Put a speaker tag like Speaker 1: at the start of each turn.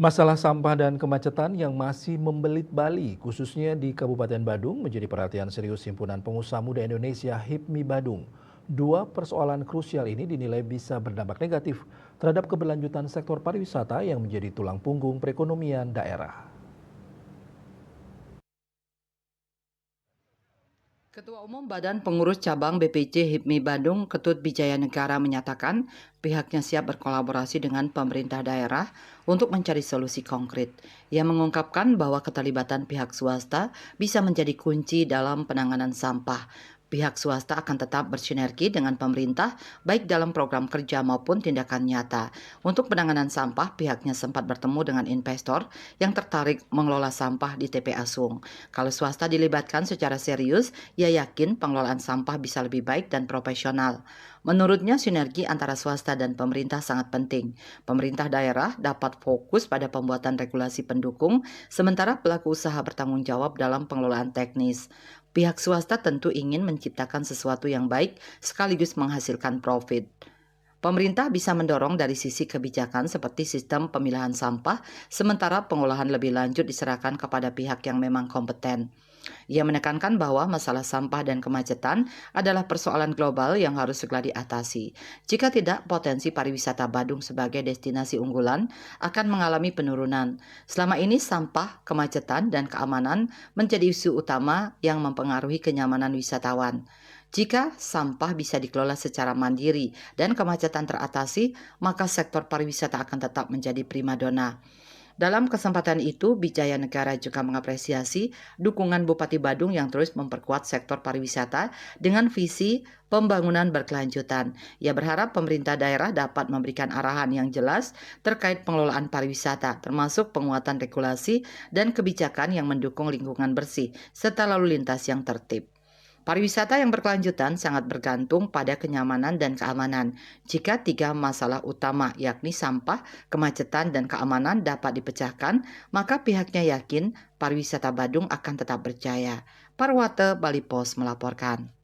Speaker 1: Masalah sampah dan kemacetan yang masih membelit Bali, khususnya di Kabupaten Badung, menjadi perhatian serius Himpunan Pengusaha Muda Indonesia HIPMI Badung. Dua persoalan krusial ini dinilai bisa berdampak negatif terhadap keberlanjutan sektor pariwisata yang menjadi tulang punggung perekonomian daerah.
Speaker 2: Ketua Umum Badan Pengurus Cabang BPJ HIPMI Bandung, Ketut Bijaya Negara menyatakan pihaknya siap berkolaborasi dengan pemerintah daerah untuk mencari solusi konkret. Ia mengungkapkan bahwa keterlibatan pihak swasta bisa menjadi kunci dalam penanganan sampah. Pihak swasta akan tetap bersinergi dengan pemerintah, baik dalam program kerja maupun tindakan nyata. Untuk penanganan sampah, pihaknya sempat bertemu dengan investor yang tertarik mengelola sampah di TPA Sung. Kalau swasta dilibatkan secara serius, ia yakin pengelolaan sampah bisa lebih baik dan profesional. Menurutnya, sinergi antara swasta dan pemerintah sangat penting. Pemerintah daerah dapat fokus pada pembuatan regulasi pendukung, sementara pelaku usaha bertanggung jawab dalam pengelolaan teknis. Pihak swasta tentu ingin menciptakan sesuatu yang baik sekaligus menghasilkan profit. Pemerintah bisa mendorong dari sisi kebijakan seperti sistem pemilahan sampah, sementara pengolahan lebih lanjut diserahkan kepada pihak yang memang kompeten. Ia menekankan bahwa masalah sampah dan kemacetan adalah persoalan global yang harus segera diatasi. Jika tidak, potensi pariwisata Badung sebagai destinasi unggulan akan mengalami penurunan. Selama ini sampah, kemacetan, dan keamanan menjadi isu utama yang mempengaruhi kenyamanan wisatawan. Jika sampah bisa dikelola secara mandiri dan kemacetan teratasi, maka sektor pariwisata akan tetap menjadi primadona. Dalam kesempatan itu, Bijaya Negara juga mengapresiasi dukungan Bupati Badung yang terus memperkuat sektor pariwisata dengan visi pembangunan berkelanjutan. Ia berharap pemerintah daerah dapat memberikan arahan yang jelas terkait pengelolaan pariwisata, termasuk penguatan regulasi dan kebijakan yang mendukung lingkungan bersih, serta lalu lintas yang tertib. Pariwisata yang berkelanjutan sangat bergantung pada kenyamanan dan keamanan. Jika tiga masalah utama yakni sampah, kemacetan, dan keamanan dapat dipecahkan, maka pihaknya yakin pariwisata Badung akan tetap berjaya. Parwate Bali Pos melaporkan.